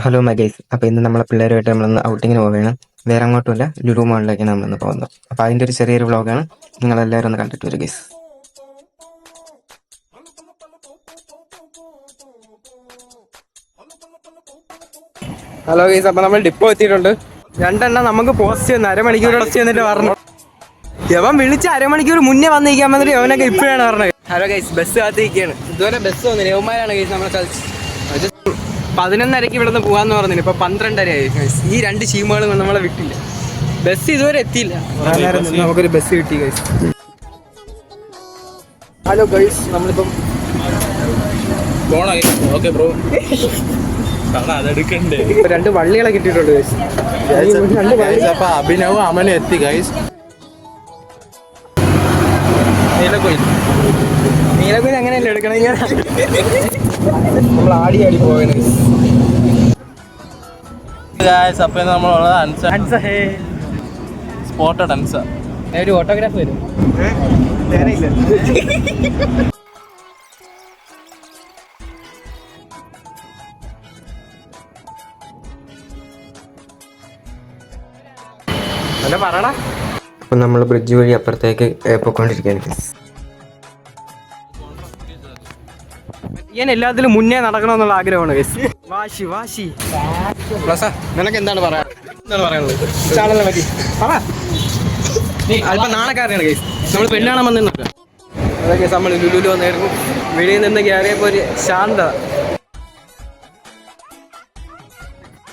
Hello മഗൈസ്. അപ്പോൾ ഇന്ന് നമ്മളെ പിള്ളേരുമായിട്ട് നമ്മളൊന്ന് ഔട്ടിങ്ങിന് പോവുകയാണ്. വേറെ അങ്ങോട്ടുമില്ല, ലുലു മാളിലേക്കാണ് നമ്മളിന്ന് പോകുന്നത്. അപ്പോൾ അതിൻ്റെ ഒരു ചെറിയൊരു വ്ളോഗാണ്. നിങ്ങളെല്ലാവരും ഒന്ന് കണ്ടിട്ട് വരും ഗൈസ്. ഹലോ ഗൈസ്, അപ്പോൾ നമ്മൾ ഡിപ്പോ എത്തിയിട്ടുണ്ട്. രണ്ടെണ്ണം നമുക്ക് പോസ്റ്റ് ചെയ്യുന്ന അരമണിക്കൂർ പോസ്റ്റ് എന്നിട്ട് പറഞ്ഞു. യവൻ വിളിച്ച് അരമണിക്കൂർ മുന്നേ വന്നിരിക്കാൻ വന്നിട്ട് യവനൊക്കെ ഇപ്പോഴാണ് പറഞ്ഞത്. ഹലോ ഗൈസ്, ബസ് കാത്തിരിക്കുകയാണ്. ഇതുപോലെ ബസ് വന്നില്ല, യവന്മാരാണ് ഗൈസ് നമ്മളെ കളിച്ച് 11:30 ഇവിടെ നിന്ന് പോകാമെന്ന് പറഞ്ഞില്ല. ഇപ്പോൾ 12:30 ആയി. ഈ രണ്ട് ചീമകളും നമ്മളെ വിട്ടില്ല. ബസ് ഇതുവരെ എത്തിയില്ല. നമുക്കൊരു ബസ് കിട്ടി ഗൈസ്. ഹലോ ഗൈസ്, നമ്മളിപ്പം രണ്ട് വള്ളികളെ കിട്ടിയിട്ടുണ്ട് ഗൈസ്. അപ്പൊ അഭിനവും അമനും എത്തി ഗൈസ്. നീലക്കുയിൽ അങ്ങനെയല്ലേ എടുക്കണം, ഇങ്ങനെ നമ്മൾ ആടി പോവുകയാണ് ഗൈസ്. അപ്പൊ നമ്മളുള്ളത് സ്പോട്ടഡ് അൻസ. ഒരു ഓട്ടോഗ്രാഫ് വരും. പറയടാ. അപ്പോൾ നമ്മൾ ബ്രിഡ്ജ് വഴി അപ്പുറത്തേക്ക് പോയിക്കൊണ്ടിരിക്കുകയാണ് ഗൈസ്. ഞാൻ എല്ലാത്തിലും മുന്നേ നടക്കണമെന്നുള്ള ആഗ്രഹമാണ് ഗൈസ്. വാശി വാശി. നിനക്ക് എന്താണ് പറയാനുള്ളത്? ചാനലിനെ പറ്റി പറ. അല്പം നാണക്കാരനാണ് ഗൈസ്. നമ്മൾ പെണ്ണാണ് വന്നിട്ടുണ്ട്. അതെ ഗൈസ്, നമ്മൾ ലുലുലു വന്നായിരുന്നു. വെളിയിൽ നിന്ന് കയറിയപ്പോൾ ഒരു ശാന്തത.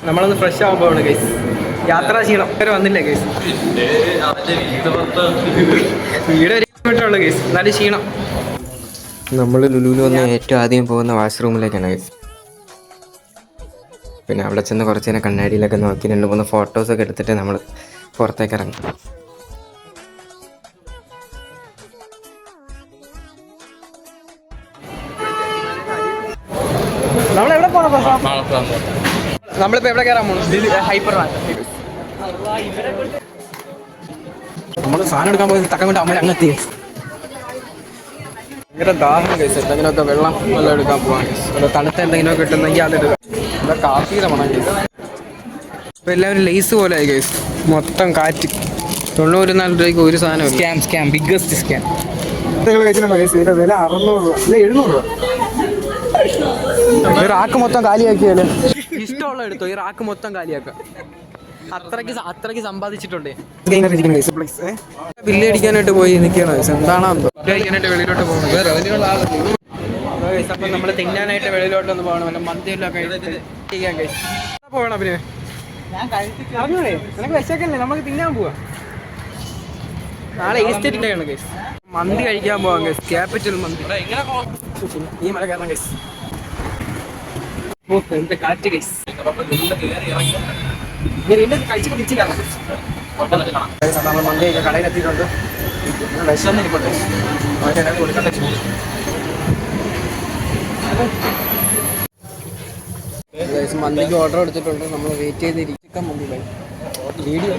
നമ്മളൊന്ന് ഫ്രഷ് ആവാൻ പോവാണ് ഗൈസ്. യാത്രാ ക്ഷീണം വരെ വന്നില്ല ഗൈസ്. വീട് ഒരു ഗൈസ്, എന്നാലും ക്ഷീണം. നമ്മൾ ലുലുവിൽ വന്ന് ഏറ്റവും ആദ്യം പോകുന്ന വാഷ്റൂമിലേക്കാണ് ഗൈസ്. പിന്നെ അവിടെ ചെന്ന് കുറച്ച് നേരം കണ്ണാടിയിലൊക്കെ നോക്കി 2-3 ഫോട്ടോസൊക്കെ എടുത്തിട്ട് നമ്മൾ പുറത്തേക്ക് ഇറങ്ങും. നമ്മളെവിടെ പോകണം? നമ്മളിപ്പോൾ എവിടെ കയറാൻ പോകണം? Hyper market. നമ്മൾ സാധനം എടുക്കാൻ പോയി തക്കം കൊണ്ട് അമ്മ അങ്ങെത്തി. ഭയങ്കര ദാഹം കഴിച്ചു. എന്തെങ്കിലുമൊക്കെ വെള്ളം എടുക്കാൻ പോകാൻ. തണുത്ത എന്തെങ്കിലുമൊക്കെ കിട്ടുന്നെങ്കിൽ അതെടുക്കാം. ഇവിടെ കാപ്പിയുടെ മണം കഴിച്ചു. ഇപ്പം എല്ലാവരും ലേസ് പോലെ ആയി കഴിച്ചു. മൊത്തം കാറ്റ്. 94 രൂപയ്ക്ക് ഒരു സാധനം. Scam biggest scam. നിങ്ങൾ കഴിച്ചിട്ടുണ്ടോ കഴിച്ചു? ഇതിൻ്റെ വില 600 രൂപ, 700 രൂപ. ഈ റാക്ക് മൊത്തം കാലിയാക്കിയാലോ? ഇഷ്ടമുള്ള എടുത്തോ. ഈ റാക്ക് മൊത്തം കാലിയാക്കാം. അത്രയ്ക്ക് സമ്പാദിച്ചിട്ടുണ്ട്. ബില്ല് അടിക്കാനായിട്ട് പോയി നിൽക്കണോ? എന്താണോ ബില്ല് അടിക്കാനായിട്ട് വെളിയിലോട്ട് പോകുന്നത്. അപ്പം നമ്മൾ തിന്നാനായിട്ട് വെളിയിലോട്ട് ഒന്ന് പോകണം. വല്ല മന്തിയെല്ലാം കഴിക്കാൻ കഴിച്ചു പോകണം. പിന്നെ അറിഞ്ഞൂടെ, നിനക്ക് വിശക്കല്ലേ? നമുക്ക് തിന്നാൻ പോവാം. നാളെ ഈസ്റ്റേറ്റിൻ്റെ ആണ് കേസ്. മന്തി കഴിക്കാൻ പോവാം കേസ്. ക്യാപിറ്റൽ മന്തി. ഈ മല കയറണം കേസ്. കാറ്റ് കേസ്. നമ്മൾ മന്തി കടയിലെത്തിയിട്ടുണ്ട്. വിശന്നിരിക്കട്ടെ. മന്തിക്ക് ഓർഡർ എടുത്തിട്ടുണ്ട്. നമ്മൾ വെയിറ്റ് ചെയ്തിരിക്കാൻ മന്തി വീഡിയോ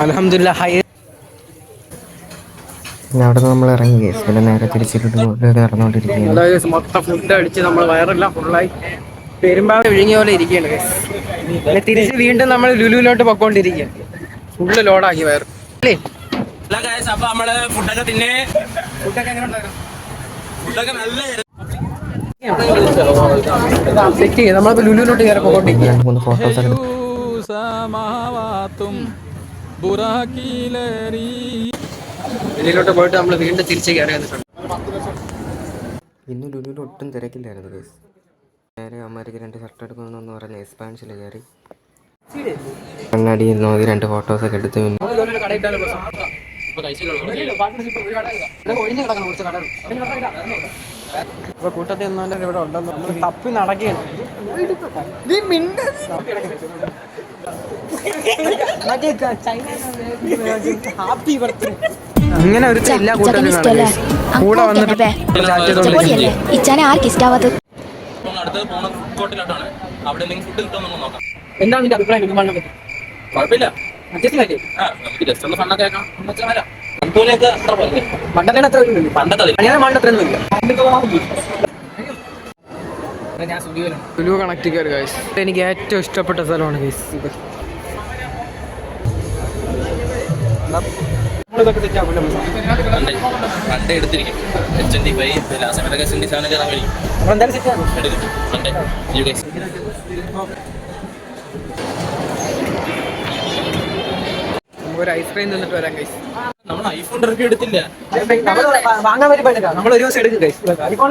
അൽഹംദുലില്ലാഹ്. പിന്നെ അവിടെ നിന്ന് നമ്മൾ ഇറങ്ങി ഗൈസ്. പിന്നെ നേരെ തിരിച്ചിട്ട് നടന്നുകൊണ്ടിരിക്കുകയാണ്. മൊത്തം ഫുഡ് അടിച്ച് നമ്മൾ വയറെല്ലാം ഫുള്ളായി പെരുമ്പാവൂർ വിഴുങ്ങിയ പോലെ ഇരിക്കുകയാണ് ഗൈസ്. പിന്നെ തിരിച്ച് വീണ്ടും നമ്മൾ ലുലുവിലോട്ട് പൊക്കോണ്ടിരിക്കുകയാണ്. ഫുള്ള് ലോഡാക്കി വയറ് അല്ലേ? അപ്പൊ നമ്മള് ഫുഡൊക്കെ തിന്നെ. ഫുഡൊക്കെ എങ്ങനെ ഉണ്ടായിരുന്നു? ഫുഡൊക്കെ നല്ല നമ്മളിപ്പോ ലുലുവിലോട്ട് കയറി പൊക്കോണ്ടിരിക്കുകയാണ്. 2-3 ഫോട്ടോസൊക്കെ വെളിയിലോട്ട് പോയിട്ട് നമ്മൾ വീണ്ടും തിരിച്ച് കയറി വന്നിട്ടുണ്ട്. ഇന്ന് ലുലുവിൽ ഒട്ടും തിരക്കില്ലായിരുന്നു ഗൈസ്. നേരെ അമ്മമാർക്ക് 2 ഷർട്ട് എടുക്കണമെന്ന് പറഞ്ഞ് എക്സ്പാൻഷനിൽ കയറി കണ്ണാടിയിൽ നോക്കി 2 ഫോട്ടോസൊക്കെ എടുത്ത്. പിന്നെ ഇപ്പൊ കൂട്ടത്തിൽ ഒന്നും ഇവിടെ ഉണ്ടെന്ന് നമ്മൾ തപ്പി നടക്കുകയാണ്. ഇങ്ങനെ ഒരു എല്ലാ കൂട്ടത്തിലും കൂടെ വന്നിട്ട് എന്താണ് നിന്റെ അഭിപ്രായം? കുഴിമണ്ണെ പറ്റി കുഴപ്പമില്ല. ജസ്റ്റ് ഒന്ന് ഫണ്ണൊക്കെ ആക്കാം എന്ന് വെച്ചാൽ വരാം. അതുപോലെയൊക്കെ അത്ര പോലെ പണ്ടത്തെ അത്ര വരുന്നില്ല. പണ്ടത്തെ ഞാൻ പണ്ടത്ര ഒന്നുമില്ല. ഞാൻ സ്റ്റുഡിയോയിലാണ്. ലുലു കണക്ട് കയറി ഗൈസ്. എനിക്ക് ഏറ്റവും ഇഷ്ടപ്പെട്ട സ്ഥലമാണ് ഗൈസ് ഇത്. നമ്മളിതൊക്കെ തെറ്റാവില്ല. പണ്ടേ എടുത്തിരിക്കും. H25 ലാസ്റ്റ് സമയത്തൊക്കെ 77 ഒക്കെ കഴിയും. നമ്മളെന്തായാലും സെറ്റാണ്. എടുക്കും പണ്ടേ you guys. നമുക്കൊരു ഐസ്ക്രീം തിന്നിട്ട് വരാം ഗൈസ്. നമ്മൾ ഐഫോൺ റിവ്യൂ എടുത്തില്ല. വാങ്ങാൻ വരുമ്പോൾ എടുക്കാം. നമ്മൾ ഒരു ദിവസം എടുക്കും ഗൈസ്. ഐഫോൺ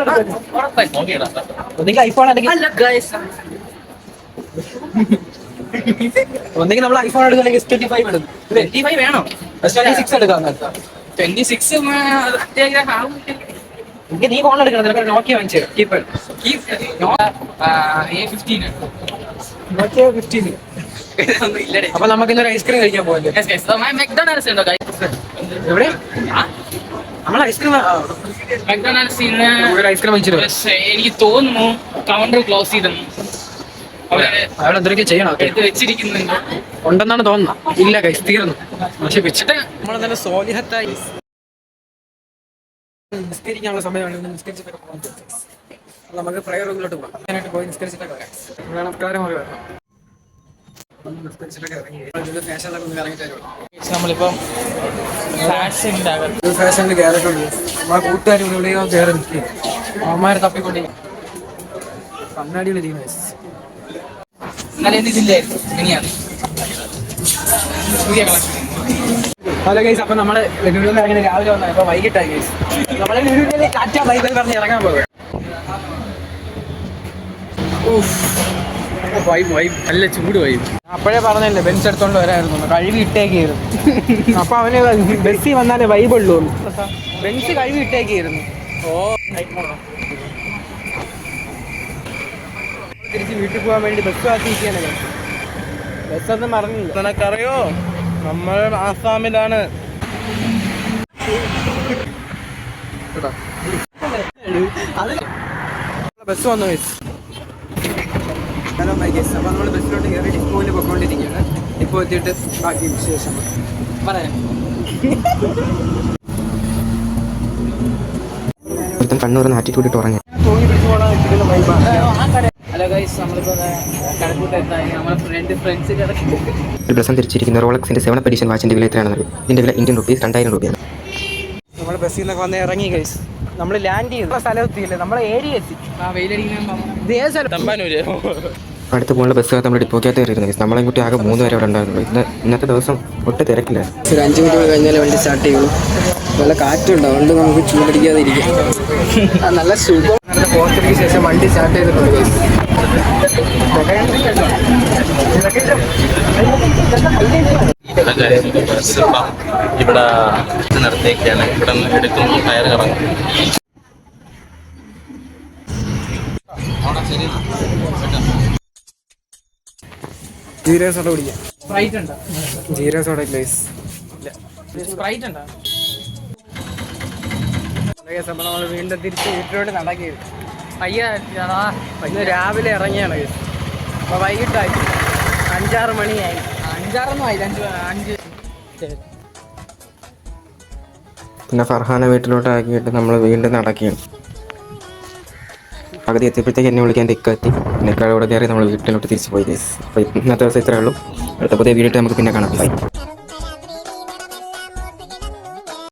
നോക്കിയടാ ഒന്നെങ്കിൽ ഐഫോൺ അല്ലെങ്കിൽ ഒന്നെങ്കിൽ നമ്മൾ ഐഫോൺ എടുക്കും അല്ലെങ്കിൽ S25 എടുക്കും. 25 വേണോ? S26 എടുക്കാം. 26 എനിക്ക് നീ ഫോൺ എടുക്കണം. നിനക്ക് നോക്കിയ വാങ്ങിച്ചു കീപ്പർ A15 നോക്കിയ 15. അപ്പൊ നമുക്ക് ഇന്നൊരു ഐസ്ക്രീം കഴിക്കാൻ പോകല്ലേ? മെക്ഡൊണാൾഡ്സ് ഉണ്ടോ എവിടെ നമ്മൾ ഐസ്ക്രീം മെക്ഡൊണാൾഡ്സിന് ഒരു ഐസ്ക്രീം വാങ്ങിച്ചിട്ട് എനിക്ക് തോന്നുന്നു കൗണ്ടർ ക്ലോസ് ചെയ്തെന്ന് അവിടെ എന്തൊക്കെ ചെയ്യണം എടുത്ത് വെച്ചിരിക്കുന്നുണ്ട്. ഉണ്ടെന്നാണ് തോന്നുന്നത്. ഇല്ല കൈസ് തീർന്നു. പക്ഷെ വെച്ചിട്ട് നമ്മൾ നല്ല സോലിഹത്തായി നിസ്കരിക്കാനുള്ള സമയമാണ്. നിസ്കരിച്ചിട്ടൊക്കെ പോകാൻ നമുക്ക് പ്രയർ റൂമിലോട്ട് പോകാം. അതിനായിട്ട് പോയി നിസ്കരിച്ചിട്ടൊക്കെ വരാം. നമസ്കാരം വരണം. നിസ്കരിച്ചിട്ടൊക്കെ ഇറങ്ങി ഫാഷനിലൊക്കെ ഒന്ന് ഇറങ്ങിയിട്ട് വരുവാ. നമ്മളിപ്പം ഫാഷൻ്റെ അകത്ത് ഫാഷനിൽ കയറിയിട്ടുണ്ട്. നമ്മളെ കൂട്ടുകാർ എവിടെയോ കയറി നിൽക്കുക. അവന്മാരെ തപ്പിക്കൊണ്ടിരിക്കും. കണ്ണാടികൾ ഇരിക്കുന്ന ഇന്നലെ ഇതില്ലായിരുന്നു ഇങ്ങനെയാണ് പുതിയ കളക്ഷൻ. ഹലോ ഗൈസ്, അപ്പൊ നമ്മള് ലുലുവിൽ അങ്ങനെ രാവിലെ വന്നത് ഇപ്പൊ വൈകിട്ടായി ഗൈസ്. നമ്മളെ ലുലുവിൽ ടാറ്റ ബൈ ബൈ പറഞ്ഞ് ഇറങ്ങാൻ പോകുക. നല്ല ചൂട് വൈബ്. അപ്പോഴേ പറഞ്ഞല്ലേ ബെൻസ് എടുത്തോണ്ട് വരായിരുന്നു. കഴുകി ഇട്ടേക്കായിരുന്നു. അപ്പൊ അവന് ബസ്സിൽ വന്നാലേ വൈബുള്ളൂ. ബെൻസ് കഴുകി ഇട്ടേക്കായിരുന്നു. തിരിച്ച് വീട്ടിൽ പോകാൻ വേണ്ടി ബസ് കാത്തിരിക്കുകയാണ്. ബസ്സൊന്നും മറന്നില്ല. നിനക്കറിയോ നമ്മൾ ആസാമിലാണ്. ബസ് വന്നു ഗൈസ്. Hello bye guys. അപ്പോൾ നമ്മൾ ബസ്സിലോട്ട് കയറി ഡിപ്പോയിൽ പോയിക്കൊണ്ടിരിക്കുകയാണ്. ഡിപ്പോ എത്തിയിട്ട് ബാക്കി വിശേഷം പറയാം. കണ്ണൂർ ആറ്റിറ്റ്യൂഡ് ഇട്ട് ഉറങ്ങി. തൂങ്ങി പിടിച്ചു പോകണം. ഹലോ ഗൈസ്, നമ്മളിപ്പോൾ കടക്കൂട്ട് എത്തായി. നമ്മുടെ ഫ്രണ്ട്സ് ഒരു ദിവസം തിരിച്ചിരിക്കുന്ന റോളക്സിന്റെ 7th എഡിഷൻ വാച്ചിന്റെ വില എത്രയാണെന്ന് അറിയും? ഇതിന്റെ വില ഇന്ത്യൻ റുപ്പീസ് 2000 രൂപയാണ്. നമ്മൾ ബസ്സിൽ നിന്നൊക്കെ വന്ന് ഇറങ്ങി ഗൈസ്. നമ്മൾ ലാൻഡ് ചെയ്തു. സ്ഥലം എത്തിയില്ലേ, നമ്മളെ ഏരിയ എത്തി. തമ്പാനൂര് അടുത്ത് പോകുന്ന ബസ്സുകാർ നമ്മൾ ഡിപ്പോക്കകത്ത് കയറിയിരുന്നു. നമ്മളെ കുട്ടി ആകെ 3 പേരെ അവിടെ ഉണ്ടായിരുന്നു. ഇന്നത്തെ ദിവസം ഒട്ടും തിരക്കില്ല. ഒരു 5 മിനിറ്റ് കഴിഞ്ഞാൽ വണ്ടി സ്റ്റാർട്ട് ചെയ്യുള്ളൂ. നല്ല കാറ്റുണ്ട്, അതുകൊണ്ട് നമുക്ക് ചൂടടിക്കാതെ ഇരിക്കാം. നല്ല സുഖം. നല്ല പോർച്ചയ്ക്ക് ശേഷം വണ്ടി സ്റ്റാർട്ട് ചെയ്തിട്ടുണ്ട് ഗൈസ്. ഇവിടെ നിർത്തിയൊക്കെയാണ്. ഇവിടെ നിന്ന് എടുക്കുന്നു, ടയർ കറങ്ങും. ജീരക സോഡ കുടിക്കാം. സ്പ്രൈറ്റ് ഉണ്ടോ? ജീരക സോഡ ഗൈസ്. സ്പ്രൈറ്റ് ഉണ്ടോ? അപ്പോൾ നമ്മൾ വീണ്ടും തിരിച്ച് വീട്ടിലോട്ട് നടക്കുകയാണ്. പയ്യ ഇന്ന് രാവിലെ ഇറങ്ങിയാണ് ഗൈസ്. അപ്പോൾ വൈകിട്ടായി 5-6 മണിയായി. 5-6 ആയില്ല, 5. പിന്നെ ഫർഹാനെ വീട്ടിലോട്ട് ആക്കിയിട്ട് നമ്മൾ വീണ്ടും നടക്കുകയാണ്. പകുതി എത്തിയപ്പോഴത്തേക്ക് എന്നെ വിളിക്കാൻ തിക്കെത്തി. പിന്നെ കടയോടെ കയറി നമ്മൾ വീട്ടിലോട്ട് തിരിച്ചു പോയി ഗൈസ്. അപ്പോൾ ഇന്നത്തെ ദിവസം ഇത്രയേ ഉള്ളൂ. അടുത്ത പുതിയ വീഡിയോ നമുക്ക് പിന്നെ കാണാം. ബൈ.